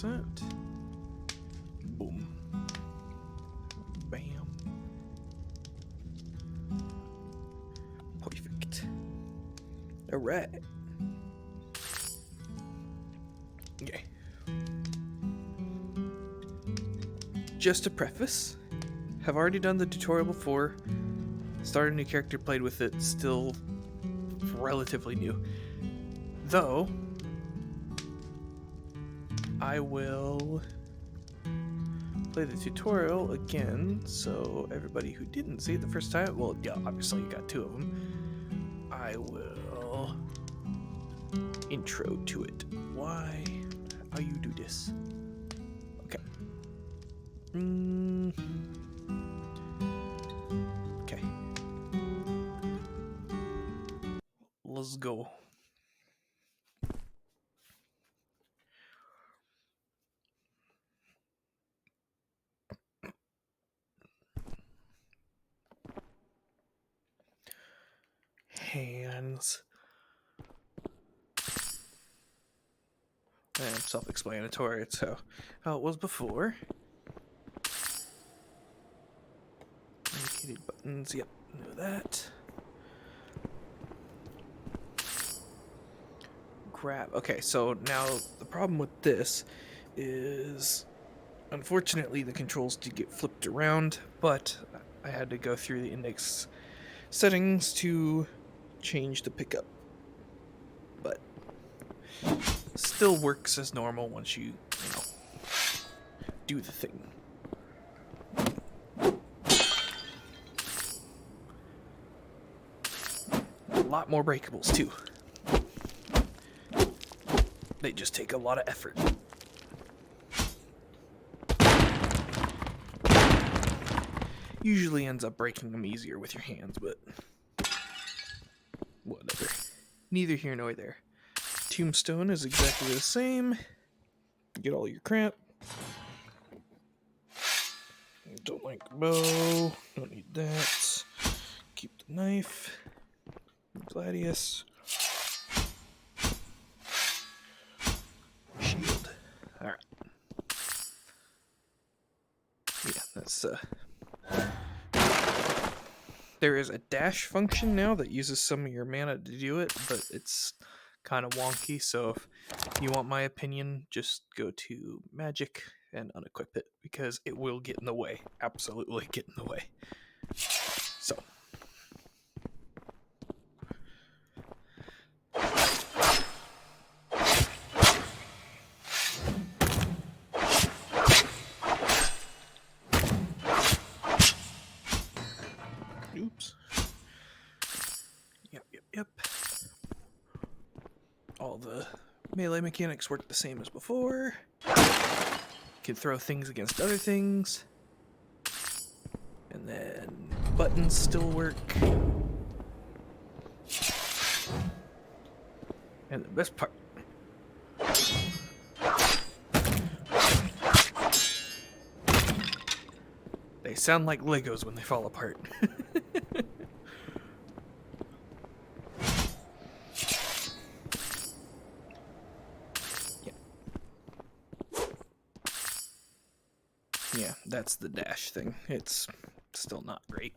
100%. Boom. Bam. Perfect. Alright. Okay. Just to preface, have already done the tutorial before. Started a new character, played with it, still relatively new. Though, I will play the tutorial again, so everybody who didn't see it the first time, well, yeah, obviously you got two of them, I will intro to it. Why? How you do this? Okay. Okay. Let's go. Hands. And self-explanatory. It's how it was before. Indicated buttons. Yep, know that. Grab. Okay, so now the problem with this is, unfortunately, the controls do get flipped around, but I had to go through the index settings to change the pickup. But still works as normal once you know, do the thing. A lot more breakables too. They just take a lot of effort. Usually ends up breaking them easier with your hands, but whatever. Neither here nor there. Tombstone is exactly the same. Get all your crap. Don't like the bow. Don't need that. Keep the knife. Gladius. Shield. Alright. Yeah, that's there is a dash function now that uses some of your mana to do it, but it's kind of wonky, so if you want my opinion, just go to magic and unequip it, because it will get in the way. Absolutely get in the way. So. Oops. Yep. All the melee mechanics work the same as before. Can throw things against other things. And then buttons still work. And the best part, they sound like Legos when they fall apart. Yeah, that's the dash thing. It's still not great.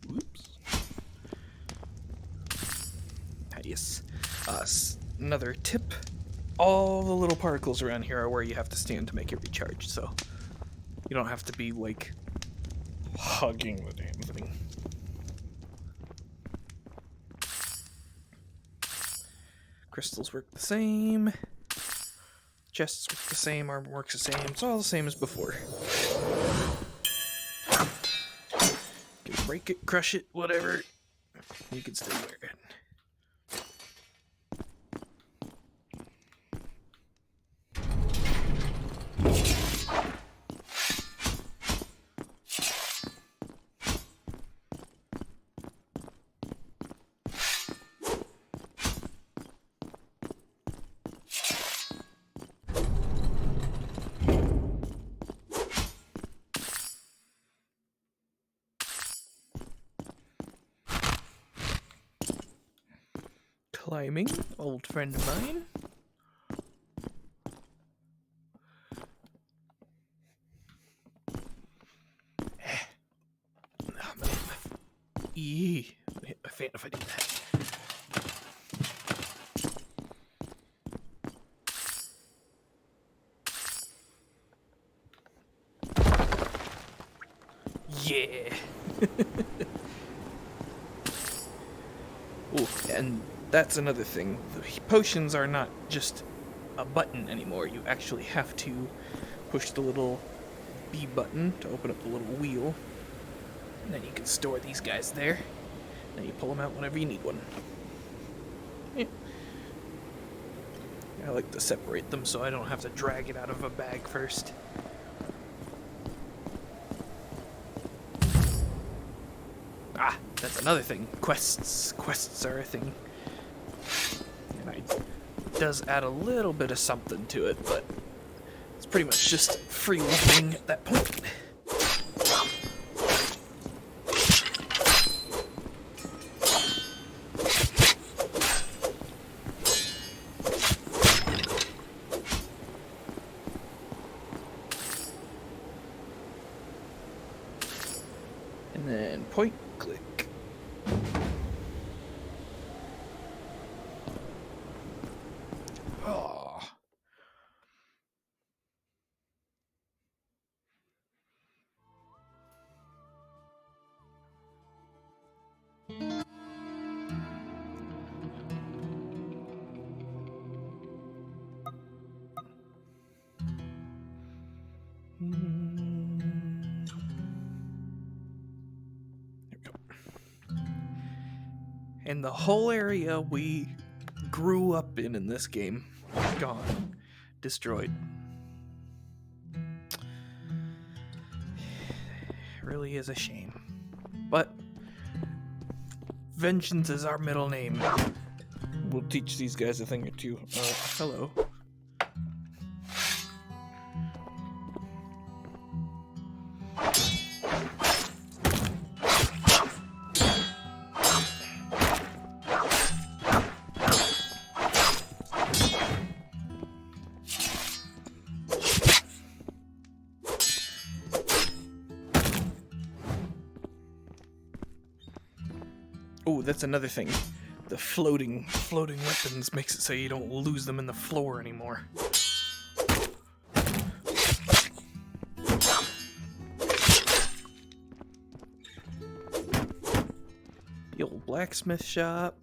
Whoops. Yes. Another tip. All the little particles around here are where you have to stand to make it recharge, so you don't have to be, like, hugging the damn thing. Crystals work the same. Chests work the same. Armor works the same. It's all the same as before. You can break it, crush it, whatever. You can still wear it. climbing, old friend of mine. I'm gonna hit my fan if I do that. Yeah. Ooh, and that's another thing. The potions are not just a button anymore. You actually have to push the little B button to open up the little wheel. And then you can store these guys there. Then you pull them out whenever you need one. Yeah. I like to separate them so I don't have to drag it out of a bag first. Ah, that's another thing. Quests. Quests are a thing. And it does add a little bit of something to it, but it's pretty much just free leveling at that point. And then point, click. Oh. And the whole area we grew up in this game, gone, destroyed. It really is a shame. But vengeance is our middle name. We'll teach these guys a thing or two. Hello. Oh, that's another thing. The floating weapons makes it so you don't lose them in the floor anymore. The old blacksmith shop.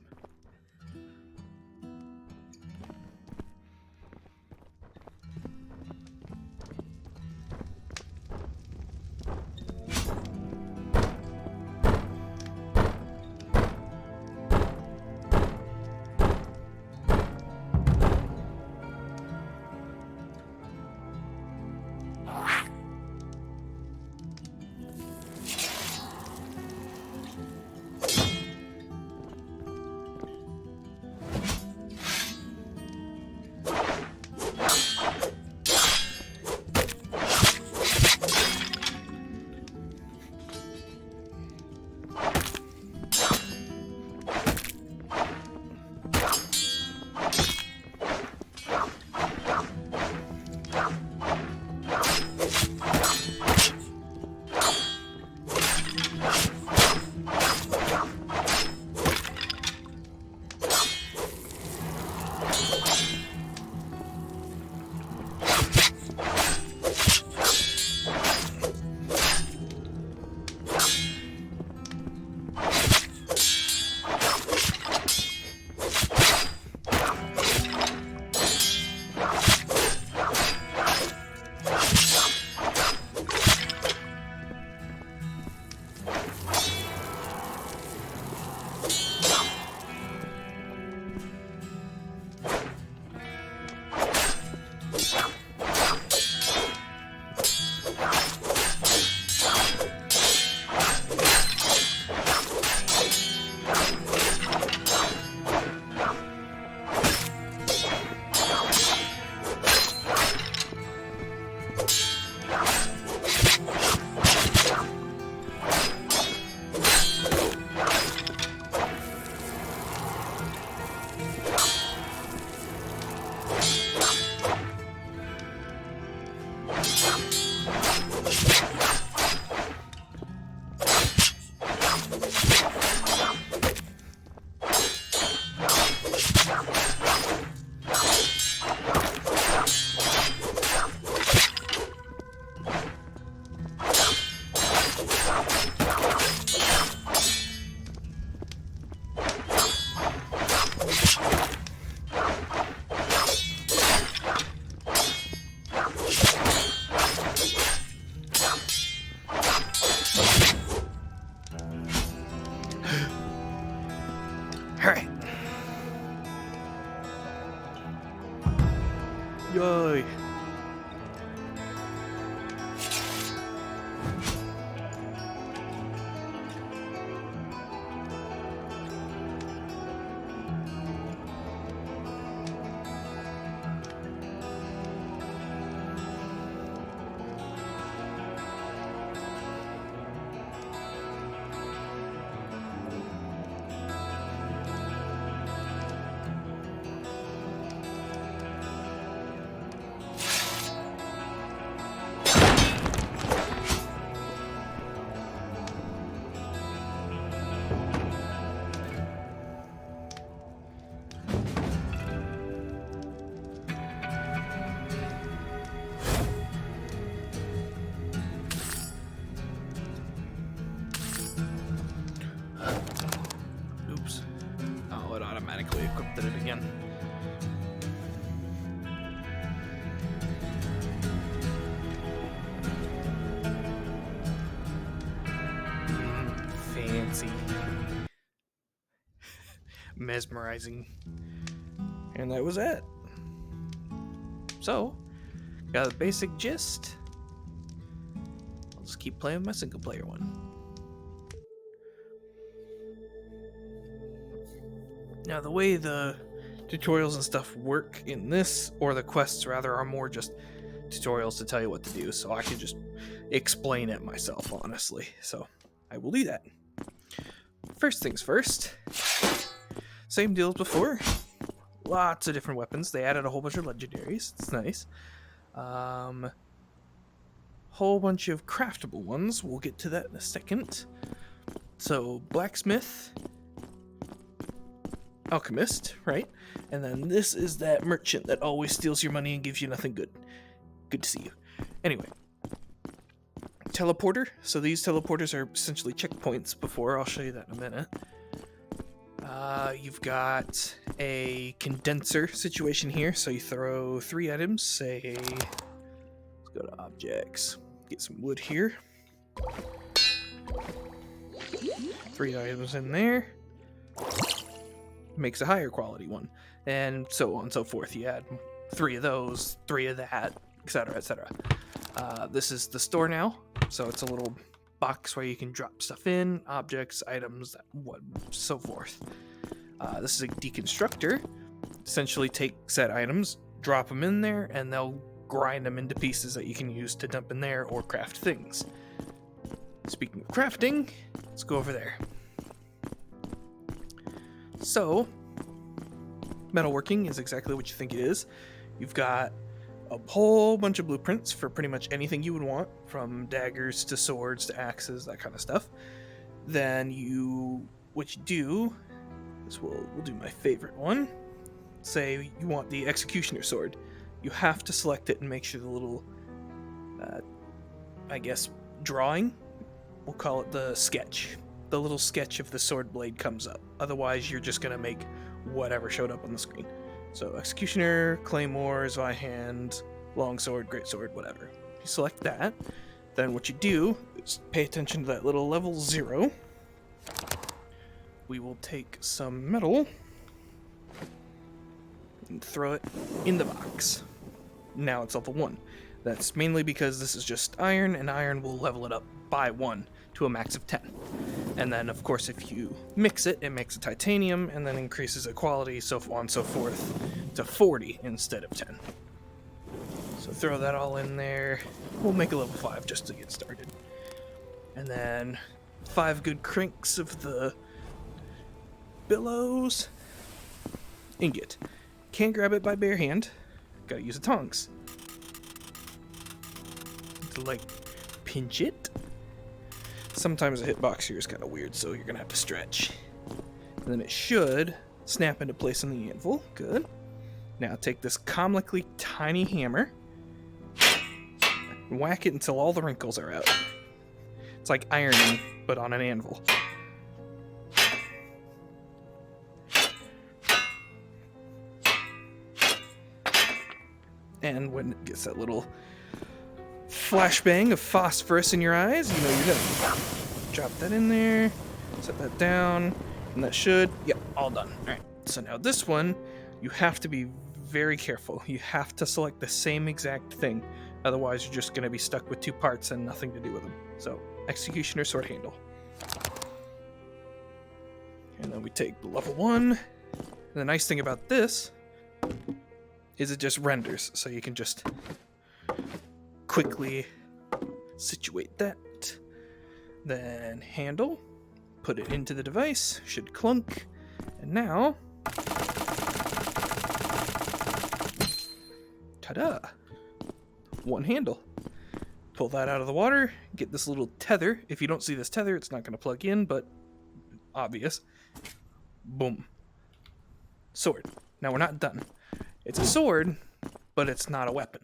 Alright. Yay. Oops. Oh, it automatically equipped it again. Fancy. Mesmerizing. And that was it. So, got the basic gist. I'll just keep playing my single player one. Now, the way the tutorials and stuff work in this, or the quests rather, are more just tutorials to tell you what to do, so I can just explain it myself, honestly. So, I will do that. First things first. Same deal as before. Lots of different weapons. They added a whole bunch of legendaries. It's nice. Whole bunch of craftable ones. We'll get to that in a second. So, blacksmith, alchemist, right? And then this is that merchant that always steals your money and gives you nothing good. Good to see you. Anyway, teleporter. So these teleporters are essentially checkpoints before. I'll show you that in a minute. You've got a condenser situation here. So you throw 3 items. Say, let's go to objects. Get some wood here. 3 items in there. Makes a higher quality one, and so on and so forth. You add 3 of those, 3 of that, etc., etc. This is the store now, so it's a little box where you can drop stuff in, objects, items, what, so forth. This is a deconstructor. Essentially take said items, drop them in there, and they'll grind them into pieces that you can use to dump in there or craft things. Speaking of crafting, let's go over there. So, metalworking is exactly what you think it is. You've got a whole bunch of blueprints for pretty much anything you would want, from daggers to swords to axes, that kind of stuff. Then what you do is we'll do my favorite one. Say you want the executioner sword. You have to select it and make sure the little, I guess, drawing, we'll call it the sketch. The little sketch of the sword blade comes up. Otherwise, you're just going to make whatever showed up on the screen. So, executioner, claymore, Zweihander, longsword, greatsword, whatever. You select that. Then what you do is pay attention to that little level 0. We will take some metal and throw it in the box. Now it's level 1. That's mainly because this is just iron, and iron will level it up by 1 to a max of 10. And then, of course, if you mix it, it makes a titanium, and then increases the quality, so on and so forth, to 40 instead of 10. So throw that all in there. We'll make a level 5 just to get started. And then 5 good cranks of the billows. Ingot. Can't grab it by bare hand. Gotta use the tongs. to like pinch it. Sometimes the hitbox here is kind of weird, so you're gonna have to stretch. And then it should snap into place on the anvil. Good. Now take this comically tiny hammer and whack it until all the wrinkles are out. It's like ironing, but on an anvil. And when it gets that little flashbang of phosphorus in your eyes, you know you're done. Drop that in there, set that down, and that should, all done. All right, so now this one, you have to be very careful. You have to select the same exact thing. Otherwise, you're just going to be stuck with two parts and nothing to do with them. So, executioner sword handle. And then we take the level 1. And the nice thing about this is it just renders, so you can just quickly situate that. Then handle, put it into the device, should clunk, and now, ta-da! One handle. Pull that out of the water, get this little tether. If you don't see this tether, it's not going to plug in, but obvious. Boom. Sword. Now we're not done. It's a sword, but it's not a weapon.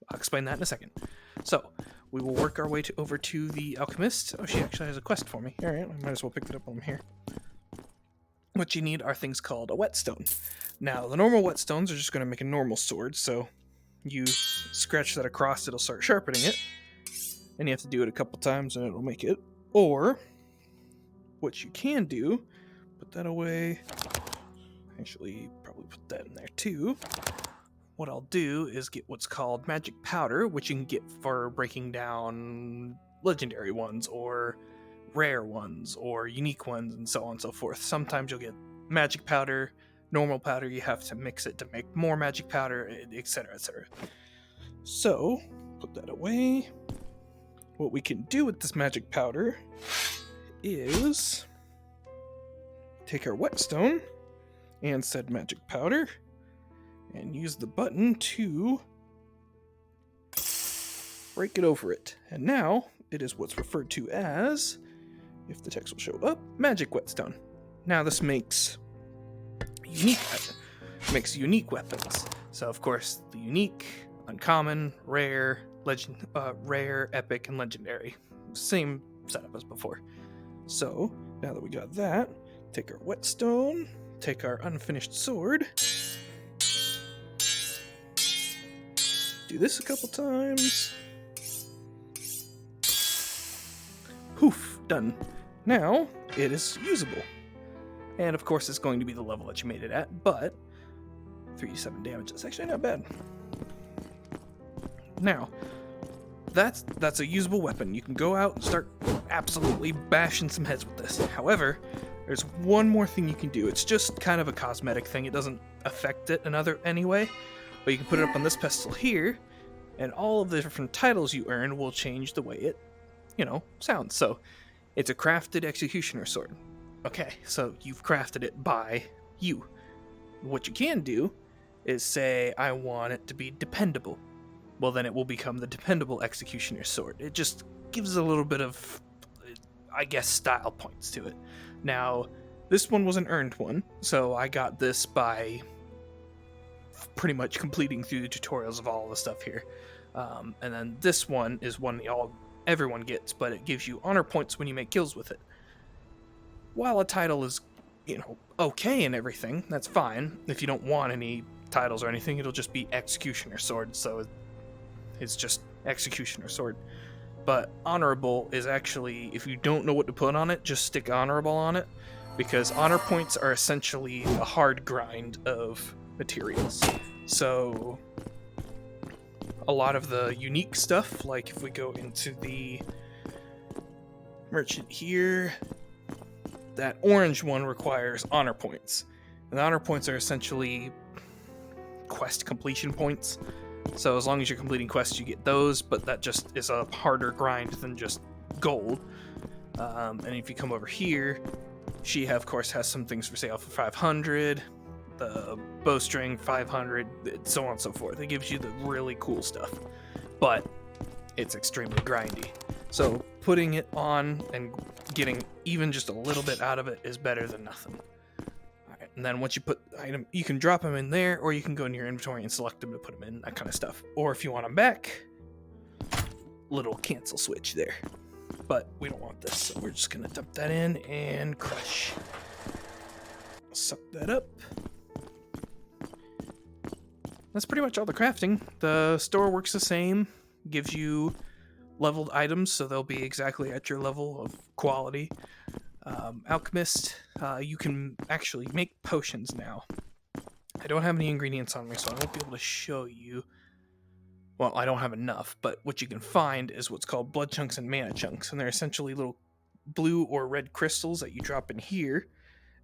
I'll explain that in a second. So, we will work our way over to the alchemist. Oh, she actually has a quest for me. Alright, I might as well pick it up while I'm here. What you need are things called a whetstone. Now, the normal whetstones are just going to make a normal sword, so you scratch that across, it'll start sharpening it. And you have to do it a couple times and it'll make it. Or, what you can do, put that away. Actually, probably put that in there too. What I'll do is get what's called magic powder, which you can get for breaking down legendary ones, or rare ones, or unique ones, and so on and so forth. Sometimes you'll get magic powder, normal powder, you have to mix it to make more magic powder, etc., etc. So, put that away. What we can do with this magic powder is take our whetstone and said magic powder, and use the button to break it over it. And now, it is what's referred to as, if the text will show up, magic whetstone. Now this makes unique weapons. So of course, the unique, uncommon, rare, rare, epic, and legendary. Same setup as before. So, now that we got that, take our whetstone, take our unfinished sword, do this a couple times, poof, done. Now, it is usable. And of course it's going to be the level that you made it at, but 3d7 damage is actually not bad. Now, that's a usable weapon. You can go out and start absolutely bashing some heads with this. However, there's one more thing you can do. It's just kind of a cosmetic thing. It doesn't affect it anyway, but you can put it up on this pedestal here, and all of the different titles you earn will change the way it, sounds. So, it's a crafted executioner sword. Okay, so you've crafted it by you. What you can do is say, I want it to be dependable. Well, then it will become the dependable executioner sword. It just gives a little bit of, I guess, style points to it. Now, this one was an earned one, so I got this by pretty much completing through the tutorials of all the stuff here. And then this one is one everyone gets, but it gives you honor points when you make kills with it. While a title is, okay and everything, that's fine. If you don't want any titles or anything, it'll just be executioner sword, so it's just executioner sword. But honorable is actually, if you don't know what to put on it, just stick honorable on it, because honor points are essentially a hard grind of materials. So a lot of the unique stuff, like if we go into the merchant here, that orange one requires honor points. And the honor points are essentially quest completion points. So as long as you're completing quests, you get those, but that just is a harder grind than just gold. And if you come over here, she, of course, has some things for sale for 500, the bowstring 500, so on and so forth. It gives you the really cool stuff. But it's extremely grindy. So putting it on and getting even just a little bit out of it is better than nothing. Alright, and then once you put the item, you can drop them in there, or you can go in your inventory and select them to put them in, that kind of stuff. Or if you want them back, little cancel switch there. But we don't want this, so we're just gonna dump that in and crush. Suck that up. That's pretty much all the crafting. The store works the same, gives you leveled items, so they'll be exactly at your level of quality. Alchemist, you can actually make potions now. I don't have any ingredients on me, so I won't be able to show you. Well, I don't have enough, but what you can find is what's called blood chunks and mana chunks, and they're essentially little blue or red crystals that you drop in here,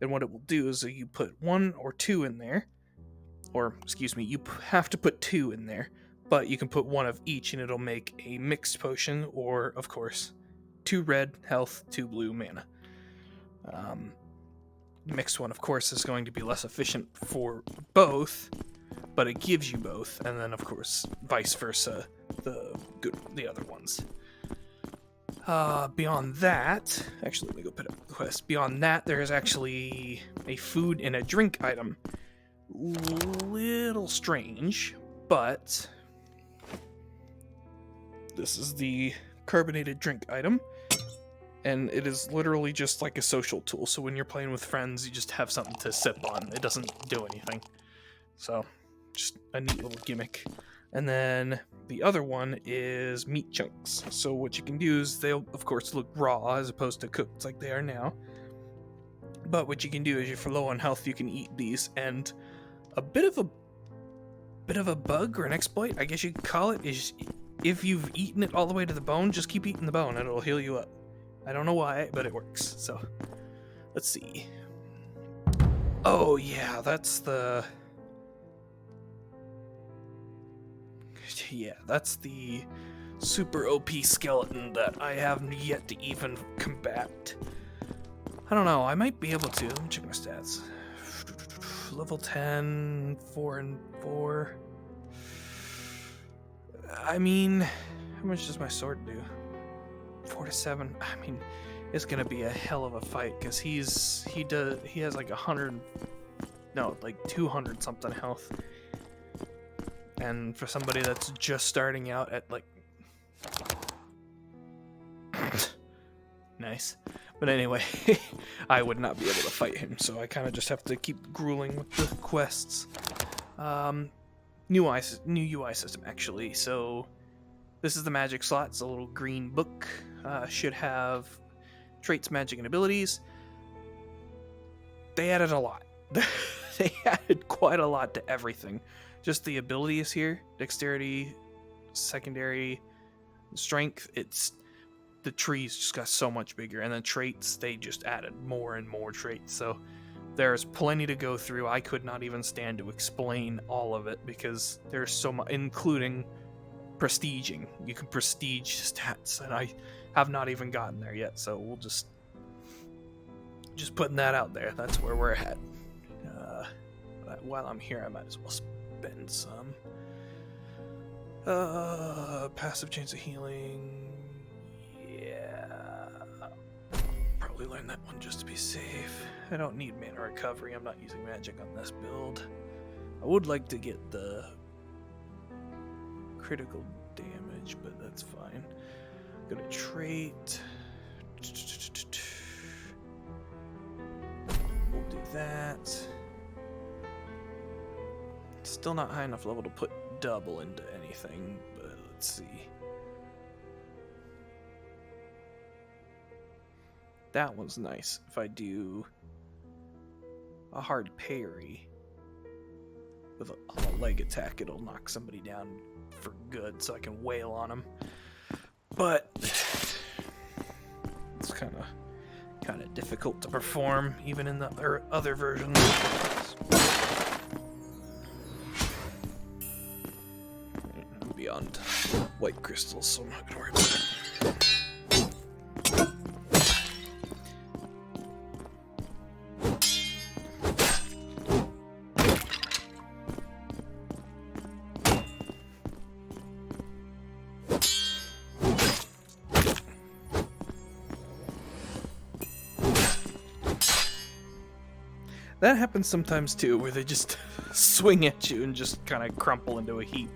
and what it will do is that you put 1 or 2 in there, or, excuse me, you have to put 2 in there, but you can put 1 of each, and it'll make a mixed potion, or, of course, 2 red health, 2 blue mana. The mixed one, of course, is going to be less efficient for both, but it gives you both, and then, of course, vice versa, the other ones. Beyond that, actually, let me go put up the quest. Beyond that, there is actually a food and a drink item. Little strange, but this is the carbonated drink item, and it is literally just like a social tool. So when you're playing with friends, you just have something to sip on. It doesn't do anything. So just a neat little gimmick. And then the other one is meat chunks. So what you can do is they'll, of course, look raw as opposed to cooked like they are now. But what you can do is if you're low on health, you can eat these. And a bit of a bug or an exploit, I guess you could call it, is if you've eaten it all the way to the bone, just keep eating the bone and it'll heal you up. I don't know why, but it works. So let's see. Oh yeah, that's the... Yeah, that's the super OP skeleton that I have yet to even combat. I don't know, I might be able to. Let me check my stats. Level 10, 4 and 4. I mean, how much does my sword do? 4 to 7. I mean, it's gonna be a hell of a fight because he has like 100, no, like 200 something health. And for somebody that's just starting out at like nice. But anyway, I would not be able to fight him, so I kind of just have to keep grueling with the quests. New UI system, actually. So this is the magic slot. It's a little green book. Should have traits, magic, and abilities. They added a lot. They added quite a lot to everything. Just the abilities here, dexterity, secondary, strength, the trees just got so much bigger, and then traits, they just added more and more traits, so there's plenty to go through. I could not even stand to explain all of it, because there's so much, including prestiging. You can prestige stats, and I have not even gotten there yet, so we'll just putting that out there. That's where we're at. While I'm here, I might as well spend some. Passive chance of healing. Yeah. Probably learn that one just to be safe. I don't need mana recovery. I'm not using magic on this build. I would like to get the critical damage, but that's fine. Go to trait. We'll do that. Still not high enough level to put double into anything, but let's see. That one's nice. If I do a hard parry with a leg attack, it'll knock somebody down for good, so I can wail on them. But it's kind of difficult to perform, even in the other versions. I'm beyond white crystals, so I'm not gonna worry about it. That happens sometimes too, where they just swing at you and just kind of crumple into a heap.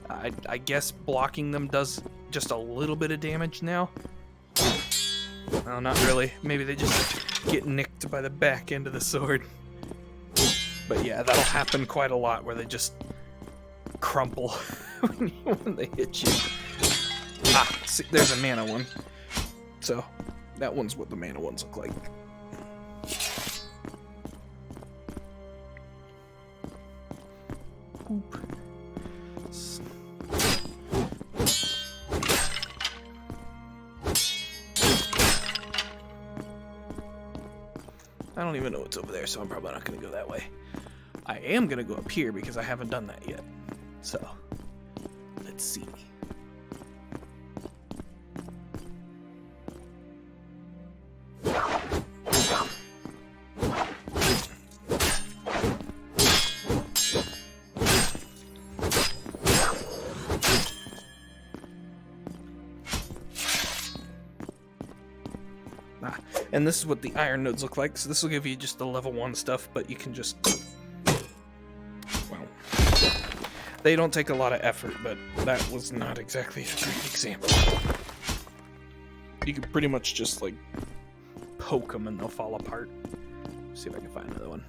I guess blocking them does just a little bit of damage now. Well, not really. Maybe they just get nicked by the back end of the sword. But yeah, that'll happen quite a lot, where they just crumple when they hit you. Ah, see, there's a mana one. So, that one's what the mana ones look like. Oop. I don't even know what's over there, so I'm probably not going to go that way. I am going to go up here because I haven't done that yet. So, let's see. And this is what the iron nodes look like. So this will give you just the level 1 stuff, but you can just... Well, they don't take a lot of effort, but that was not exactly a great example. You can pretty much just, like, poke them and they'll fall apart. Let's see if I can find another one.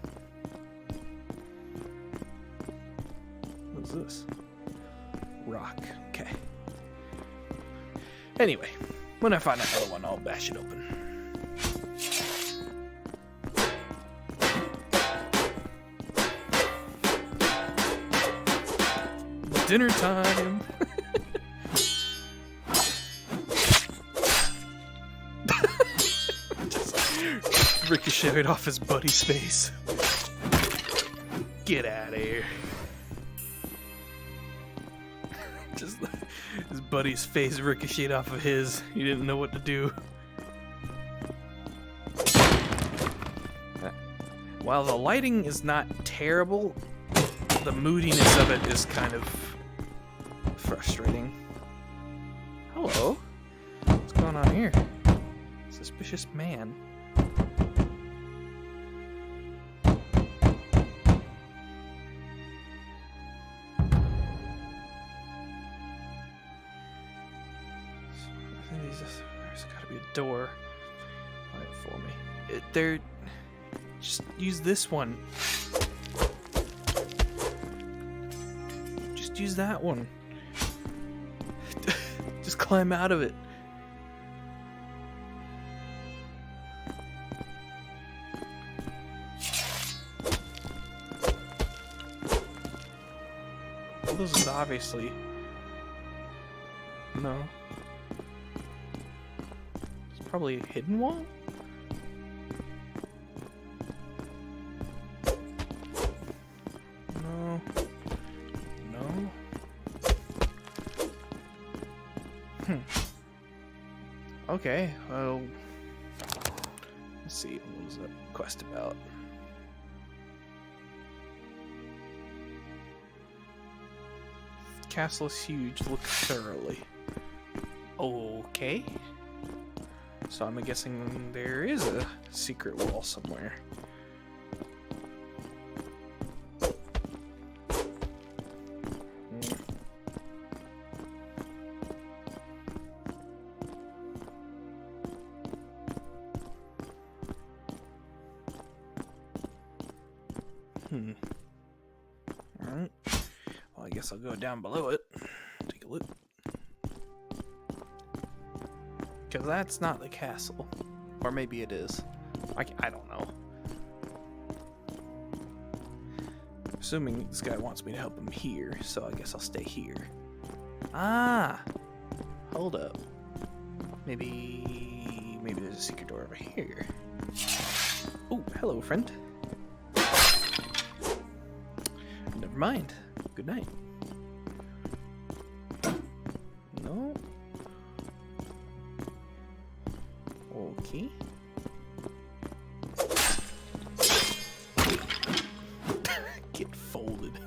What's this? Rock. Okay. Anyway, when I find another one, I'll bash it open. Dinner time. Just ricocheted off his buddy's face. Get out of here. Just his buddy's face ricocheted off of his. He didn't know what to do. While the lighting is not terrible, the moodiness of it is kind of frustrating. Hello? What's going on here? Suspicious man. I think there's gotta be a door. Light it for me. Just use this one. Just use that one. Just climb out of it. Well, this is obviously... No. It's probably a hidden wall? No. No. Okay, well, let's see, what was that quest about? Castle is huge, look thoroughly. Okay. So I'm guessing there is a secret wall somewhere. Alright. Well, I guess I'll go down below it. Take a look. Because that's not the castle. Or maybe it is. I don't know. Assuming this guy wants me to help him here, so I guess I'll stay here. Ah! Hold up. Maybe there's a secret door over here. Oh, hello, friend. Never mind. Good night. No. Okay. Get folded.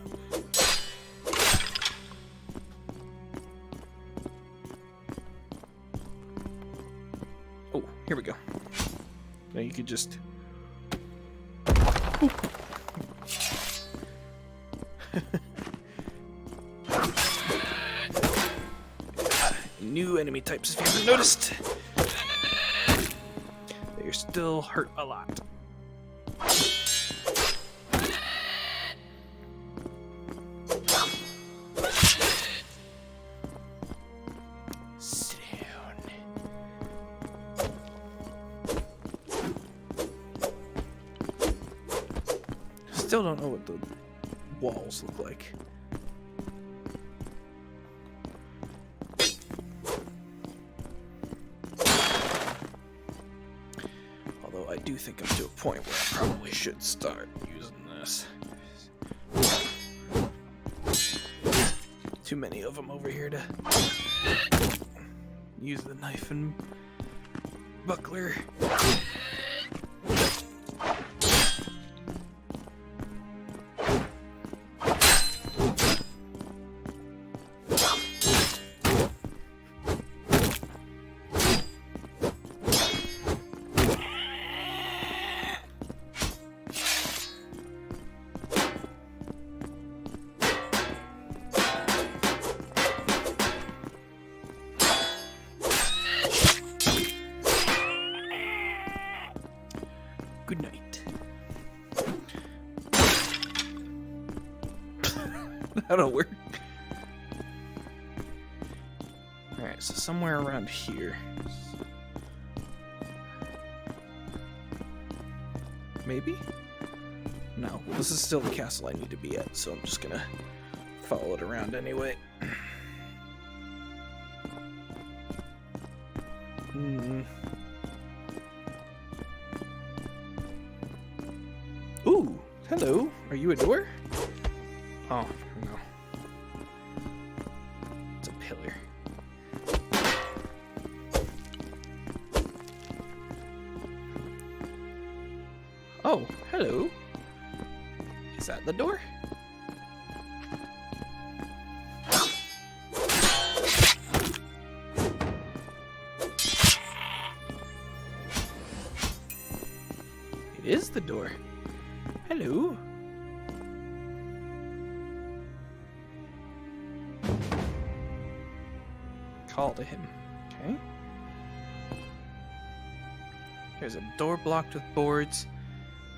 Oh, here we go. Now you could just New enemy types, if you haven't noticed. They still hurt a lot. Sit down. Still don't know what the walls look like. I do think I'm to a point where I probably should start using this. Too many of them over here to use the knife and buckler. Good night. That'll work. Alright, so somewhere around here. Maybe? No, well, this is still the castle I need to be at, so I'm just gonna follow it around anyway. Ooh, hello. Are you a door? Oh, no. It's a pillar. Oh, hello. Is that the door? It is the door. Hello. Call to him. Okay. There's a door blocked with boards.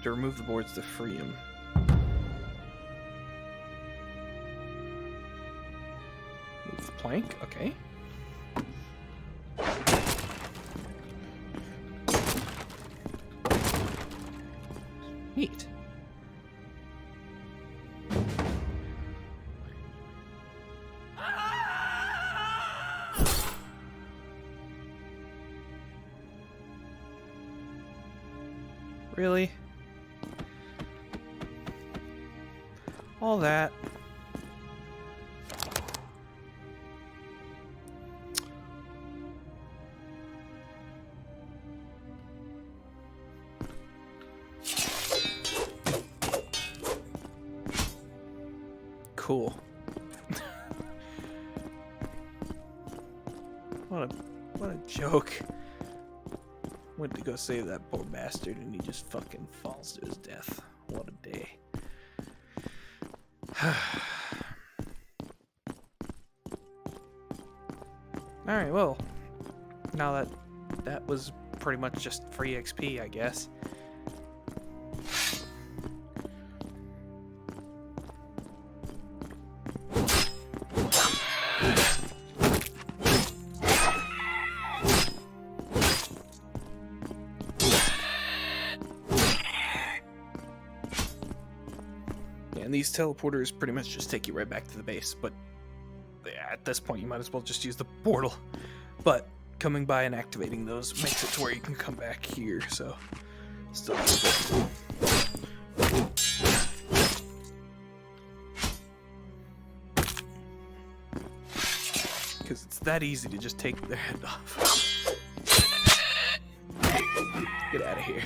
To remove the boards to free him. Move the plank. Okay. Neat. Really? All that. Cool. What a joke. Went to go save that poor bastard and he just fucking falls to his death. What a day. Alright, well, now that was pretty much just free XP, I guess. And these teleporters pretty much just take you right back to the base, but at this point you might as well just use the portal. But coming by and activating those makes it to where you can come back here, so still useful. Because it's that easy to just take their head off. Get out of here.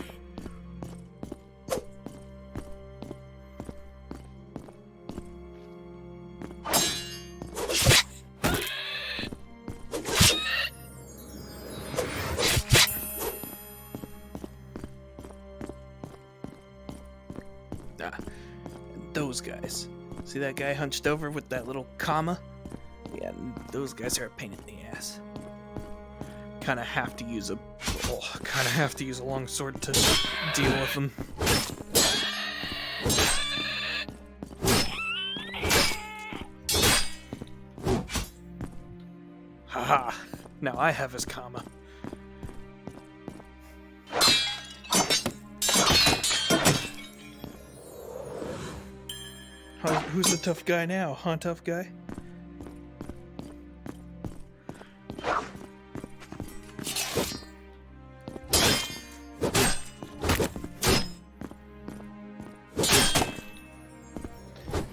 guys. See that guy hunched over with that little comma? Yeah, those guys are a pain in the ass. Kind of have to use a long sword to deal with them. Haha! Now I have his comma. Who's the tough guy now, huh, tough guy?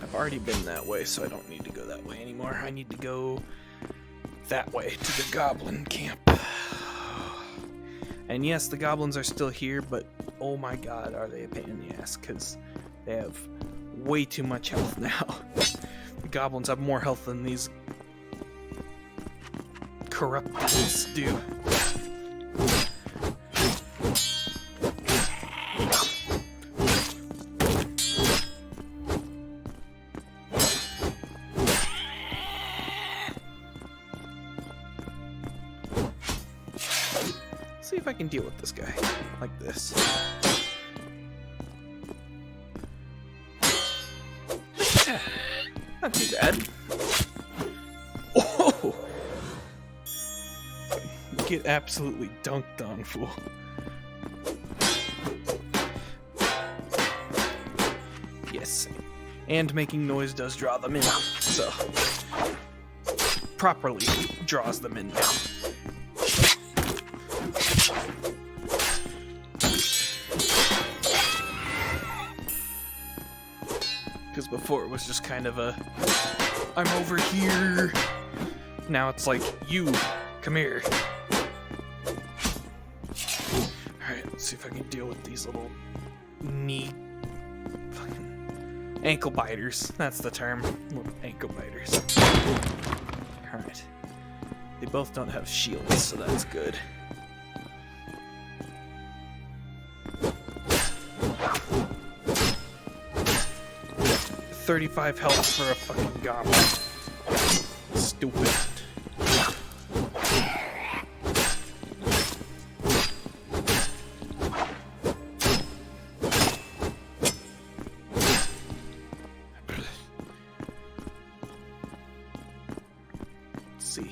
I've already been that way, so I don't need to go that way anymore. I need to go that way to the goblin camp. And yes, the goblins are still here, but oh my god, are they a pain in the ass, because they have way too much health now. The goblins have more health than these corruptors do. See if I can deal with this guy like this. Yeah, not too bad. Oh! Get absolutely dunked on, fool. Yes, and making noise does draw them in, so properly draws them in now. Because before it was just kind of a, I'm over here. Now it's like, you, come here. Alright, let's see if I can deal with these little fucking ankle biters. That's the term. Little ankle biters. Alright. They both don't have shields, so that's good. 35 health for a fucking goblin. Stupid. Let's see.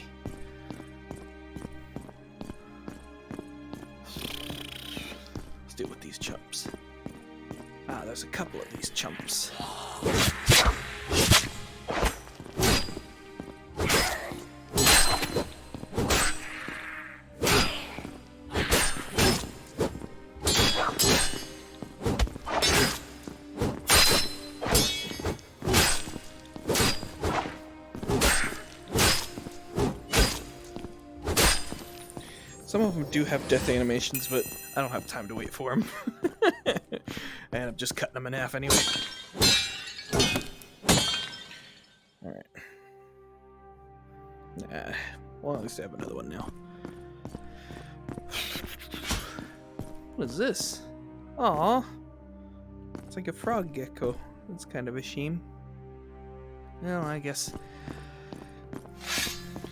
Let's deal with these chumps. Ah, there's a couple of these chumps. Some of them do have death animations, but I don't have time to wait for them. I end up just cutting them in half anyway. Alright. Well, at least I have another one now. What is this? Aww. It's like a frog gecko. That's kind of a shame. Well, I guess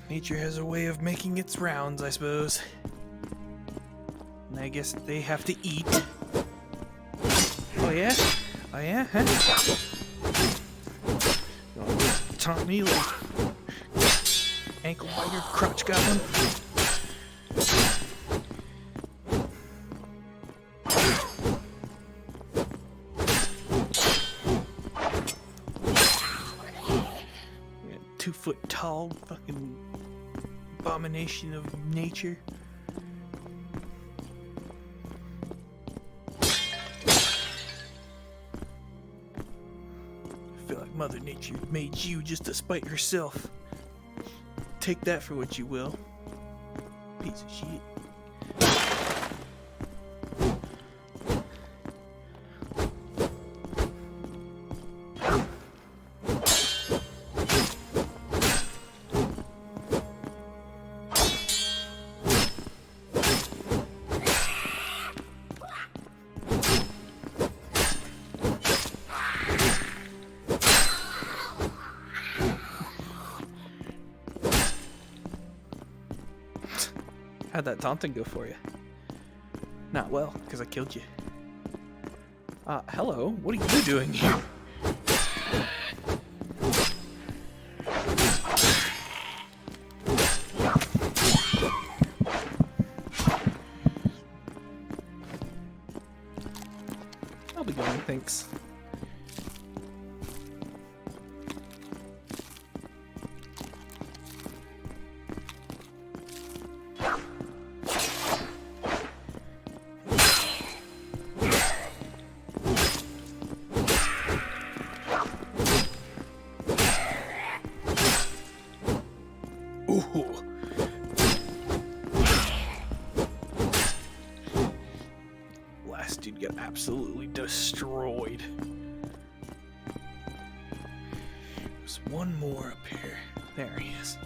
nature has a way of making its rounds, I suppose. And I guess they have to eat. Oh yeah? Oh yeah? Huh? You want to taunt me like ankle biter crotch goblin? Yeah, 2-foot tall fucking abomination of nature. I feel like Mother Nature made you just to spite herself. Take that for what you will. Piece of shit. How'd that taunting go for you? Not well, because I killed you. Hello? What are you doing here? I'll be going, thanks. Ooh. Last dude got absolutely destroyed. There's one more up here. There he is.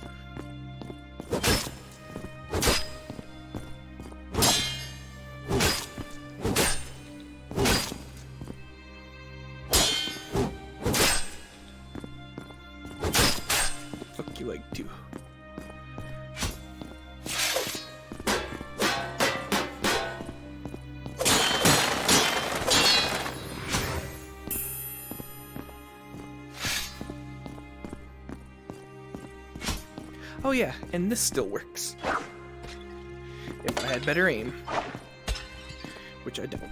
Fuck you like too. Oh yeah, and this still works. If I had better aim. Which I don't.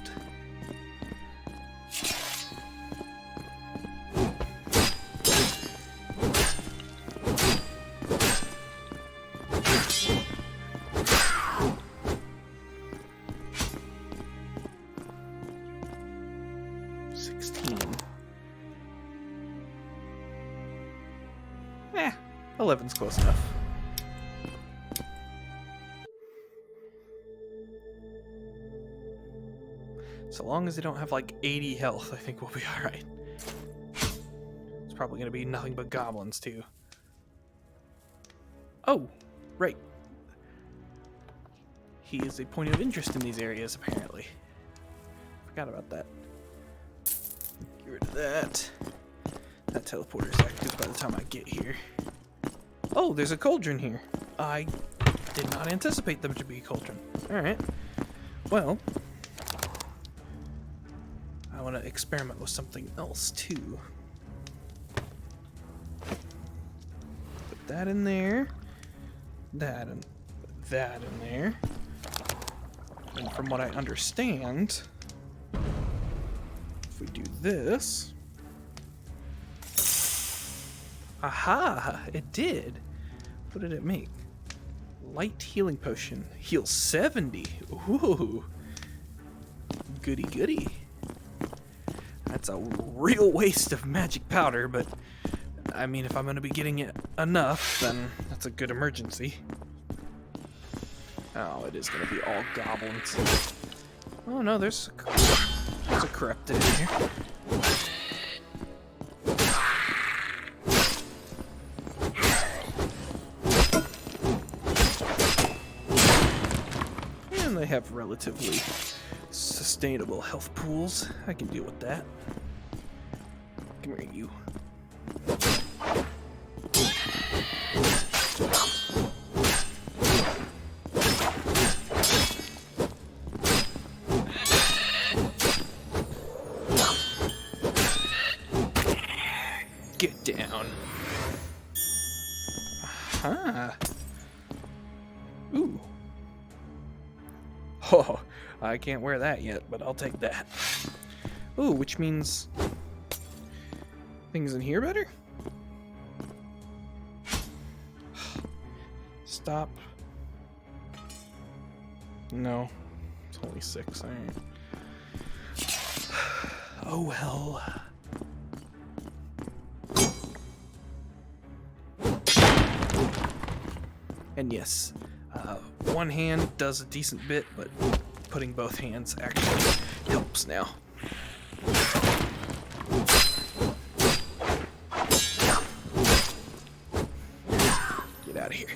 Eh, 11's close enough. So long as they don't have like 80 health, I think we'll be alright. It's probably going to be nothing but goblins too. Oh, right. He is a point of interest in these areas, apparently. Forgot about that. Get rid of that. That teleporter's active by the time I get here. Oh, there's a cauldron here. I did not anticipate them to be a cauldron. Alright. Well, I want to experiment with something else too. Put that in there. That and that in there. And from what I understand, if we do this... Aha! It did! What did it make? Light healing potion. Heal 70! Ooh! Goody goody. That's a real waste of magic powder, but I mean, if I'm going to be getting it enough, then that's a good emergency. Oh, it is going to be all goblins. Oh no, there's a corrupted in here. And they have relatively sustainable health pools. I can deal with that. Come here, you. Get down. Aha. Ooh. Oh, I can't wear that yet, but I'll take that. Ooh, which means things in here better? Stop. No. It's only 6. Alright. Oh well. And yes, one hand does a decent bit, but putting both hands actually helps now. Get out of here.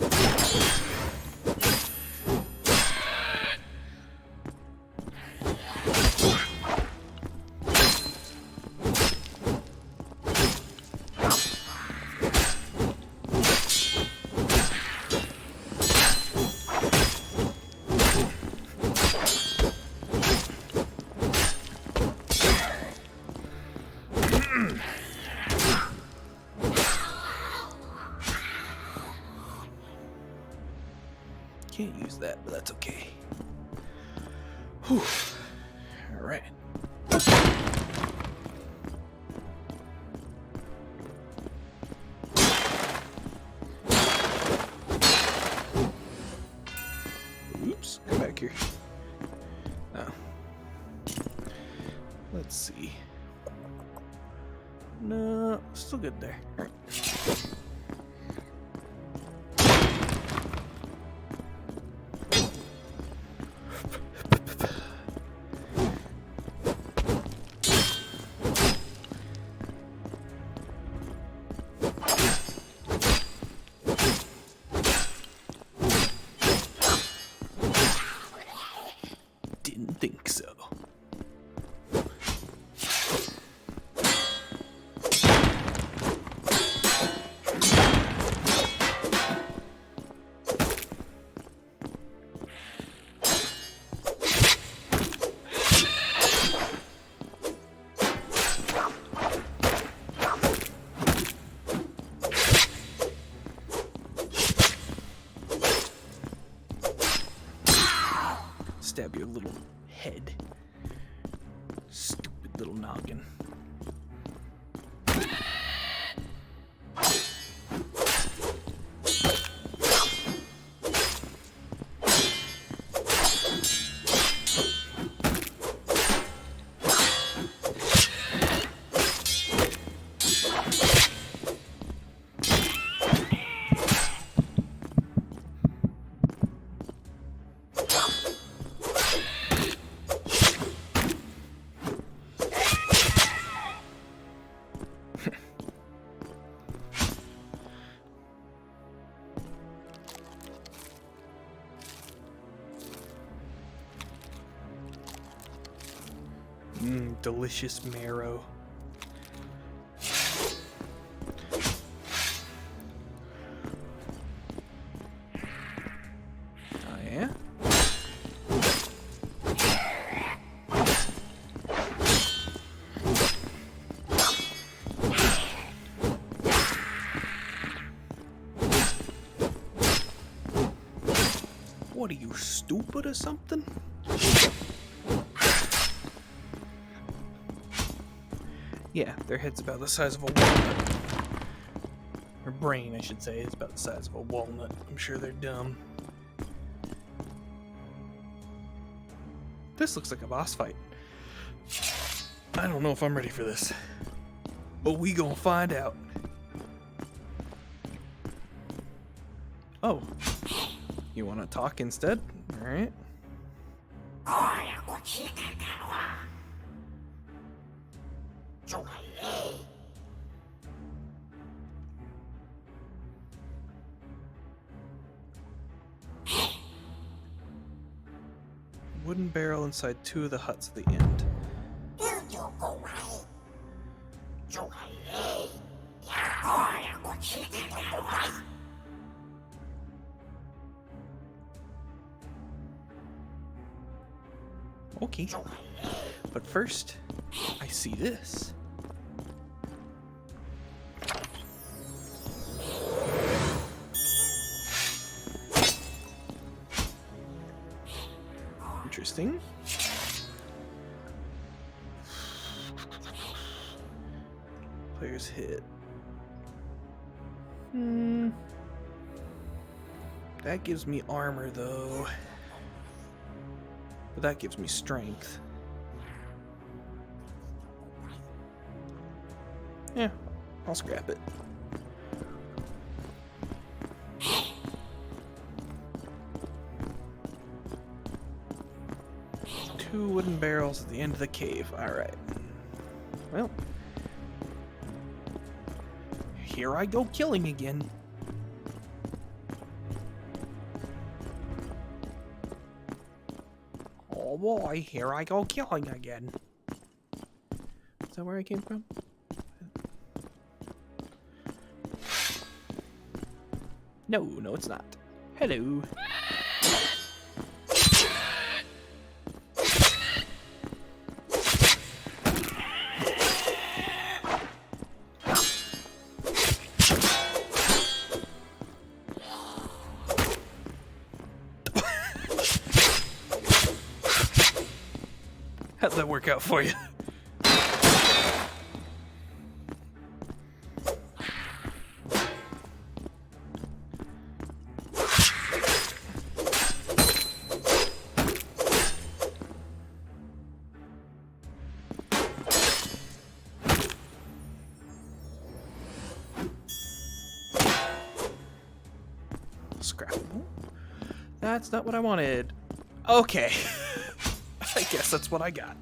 use that, but that's okay. Whew. All right. Oops, come back here. Oh. Let's see. No, still good there. All right. Didn't think so. Stab your little head. Stupid little noggin. Delicious marrow. Oh yeah? What are you, stupid or something? Yeah, their head's about the size of a walnut. Their brain, I should say, is about the size of a walnut. I'm sure they're dumb. This looks like a boss fight. I don't know if I'm ready for this, but we gonna find out. Oh, you wanna talk instead? All right. Wooden barrel inside two of the huts at the end. Okay, but first, I see this. Interesting. Players hit. That gives me armor though. But that gives me strength. Yeah, I'll scrap it. Two wooden barrels at the end of the cave. Alright. Well. Here I go killing again. Oh boy, here I go killing again. Is that where I came from? No, it's not. Hello. How'd that work out for you? Scrappable. That's not what I wanted. Okay. I guess that's what I got.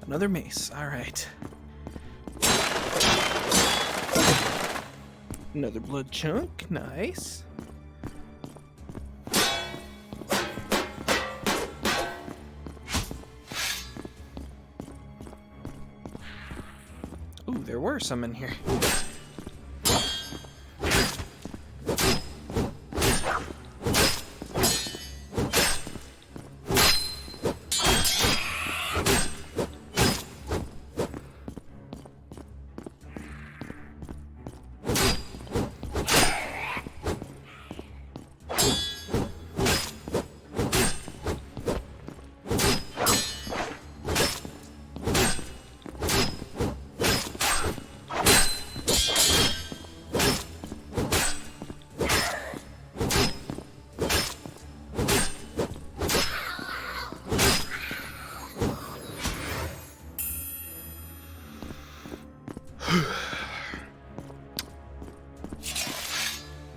Another mace. All right. Another blood chunk. Nice. Ooh, there were some in here.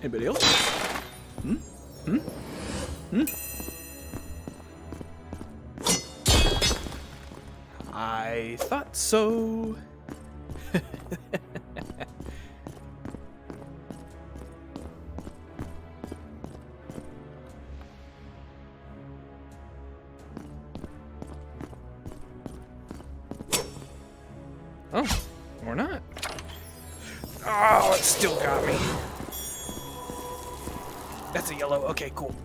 Anybody else? Hmm? Hmm? Hmm? I thought so. Oh, or not. Oh, it still got me. That's a yellow. Okay, cool.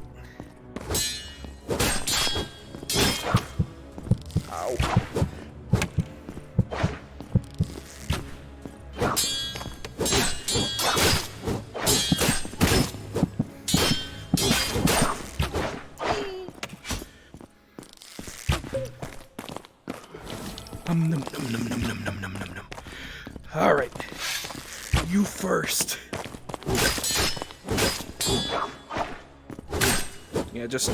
Ow. Num, num, num, num, num, num, num, num, num. All right. You first. Yeah, just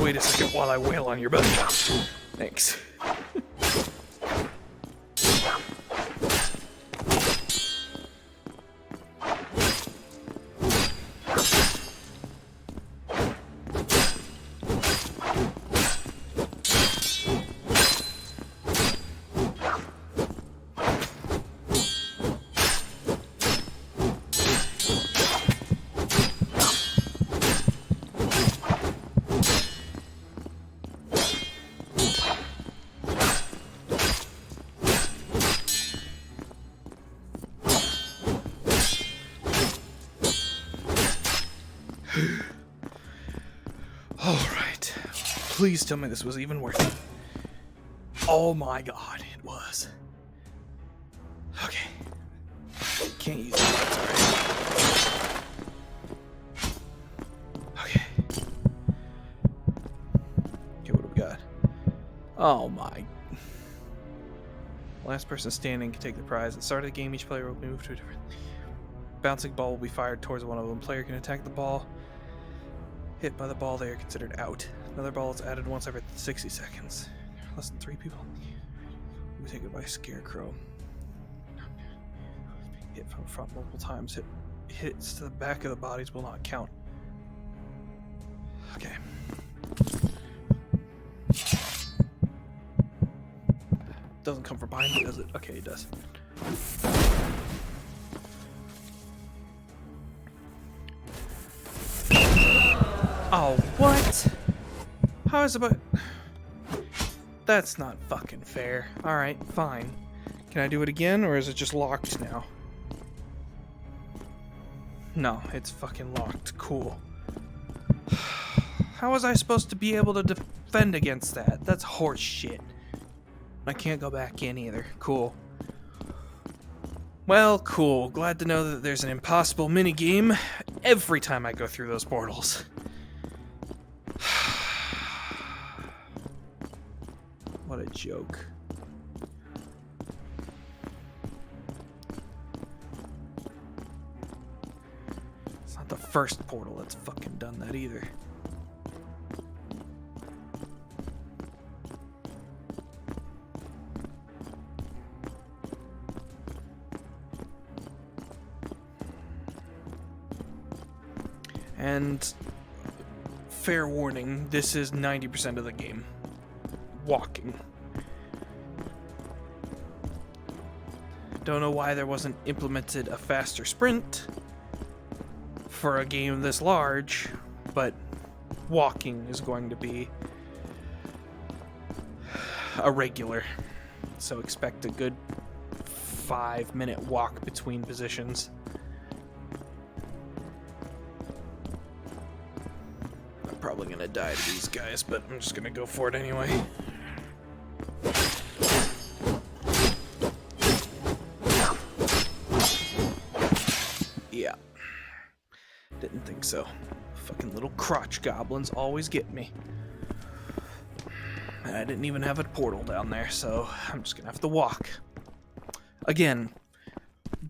wait a second while I wail on your belly. Thanks. Alright. Please tell me this was even worth it. Oh my god, it was. Okay. Can't use it. That's alright. Okay. Okay, what do we got? Oh my. Last person standing can take the prize. At the start of the game, each player will move to a different... Bouncing ball will be fired towards one of them. Player can attack the ball. Hit by the ball, they are considered out. Another ball is added once every 60 seconds. Less than 3 people. We take it by a scarecrow. Hit from the front multiple times. Hit hits to the back of the bodies will not count. Okay. Doesn't come from behind me, does it? Okay, it does. Oh, what? How is it about... That's not fucking fair. Alright, fine. Can I do it again, or is it just locked now? No, it's fucking locked. Cool. How was I supposed to be able to defend against that? That's horse shit. I can't go back in either. Cool. Well, cool. Glad to know that there's an impossible minigame every time I go through those portals. What a joke. It's not the first portal that's fucking done that either. And fair warning, this is 90% of the game. Walking. Don't know why there wasn't implemented a faster sprint for a game this large, but walking is going to be a regular. So expect a good 5-minute walk between positions. I'm probably gonna die to these guys, but I'm just gonna go for it anyway. Yeah. Didn't think so. Fucking little crotch goblins always get me. And I didn't even have a portal down there, so I'm just gonna have to walk. Again,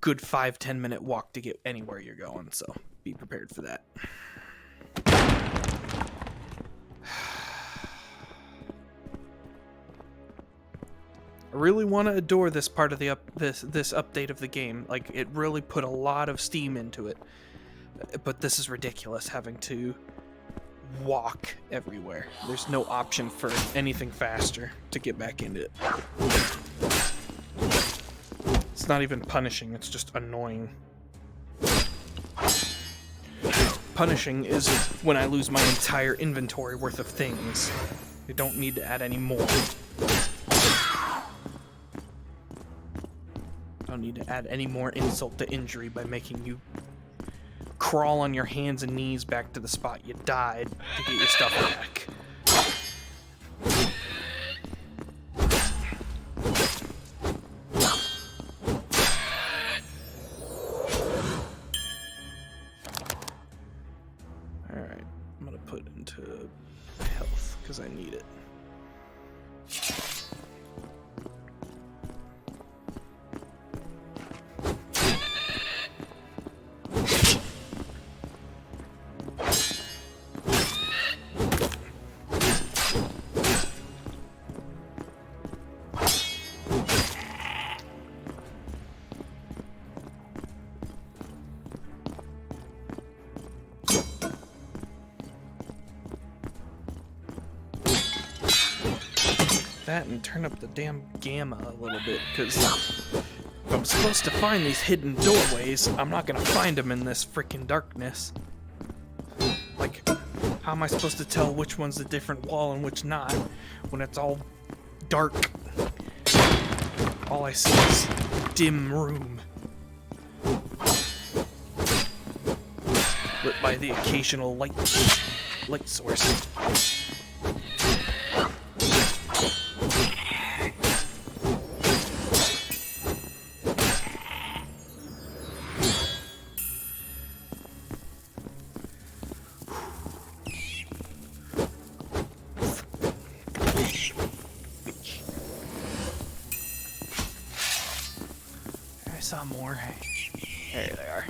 good 5-10 minute walk to get anywhere you're going, so be prepared for that. I really want to adore this part of the this update of the game. Like, it really put a lot of steam into it. But this is ridiculous, having to walk everywhere. There's no option for anything faster to get back into it. It's not even punishing, it's just annoying. Punishing is when I lose my entire inventory worth of things. I don't need to add any more. Don't need to add any more insult to injury by making you crawl on your hands and knees back to the spot you died to get your stuff back. Alright, I'm gonna put into health because I need it. That and turn up the damn gamma a little bit, because if I'm supposed to find these hidden doorways, I'm not gonna find them in this freaking darkness. Like, how am I supposed to tell which one's a different wall and which not, when it's all dark? All I see is dim room, lit by the occasional light source. I saw more. There they are.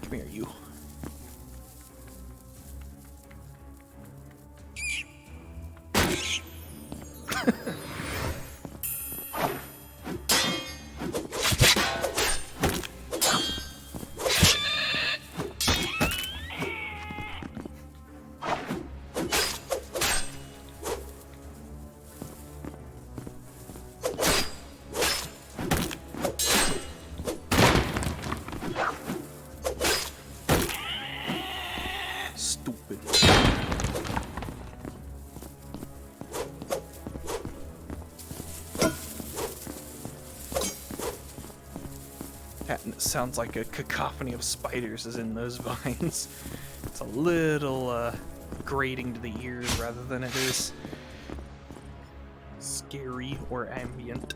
Come here, you. That sounds like a cacophony of spiders is in those vines. It's a little grating to the ears rather than it is scary or ambient.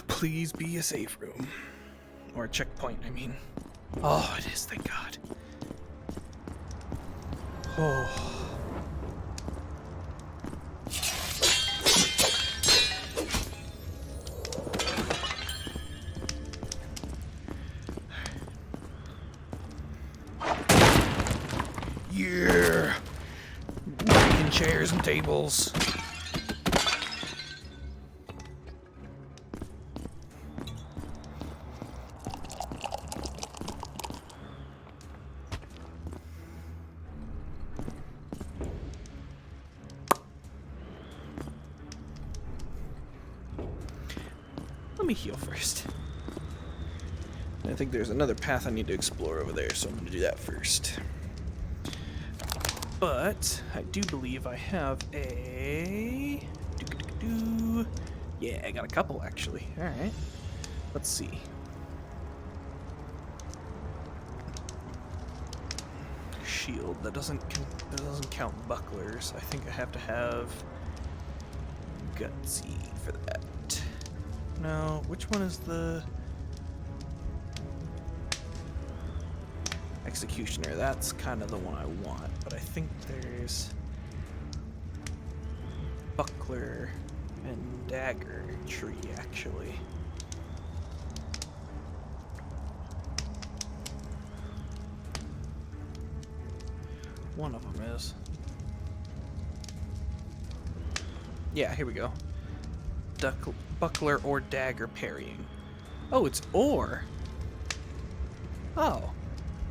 Please be a safe room. Or a checkpoint, I mean. Oh, it is, thank God. Oh. Yeah! Breaking chairs and tables. Let me heal first. I think there's another path I need to explore over there, so I'm going to do that first. But I do believe I have a... Yeah, I got a couple actually. Alright. Let's see. Shield. That doesn't count bucklers. I think I have to have gutsy for that. No, which one is the executioner? That's kind of the one I want, but I think there's buckler and dagger tree actually. One of them is. Yeah, here we go. Buckler or dagger parrying. Oh, it's or. Oh.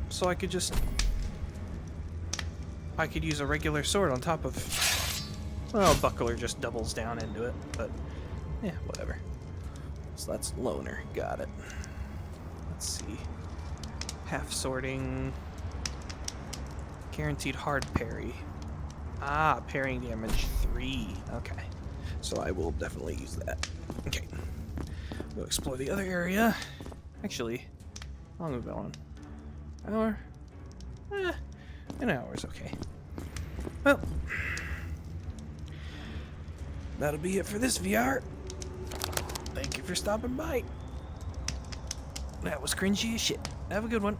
So I could use a regular sword on top of... Well, buckler just doubles down into it, but yeah, whatever. So that's loner. Got it. Let's see. Half sorting. Guaranteed hard parry. Ah, parrying damage 3. Okay. So I will definitely use that. Okay. We'll explore the other area. Actually, how long have we been on? Hour? An hour is okay. Well, that'll be it for this VR. Thank you for stopping by. That was cringy as shit. Have a good one.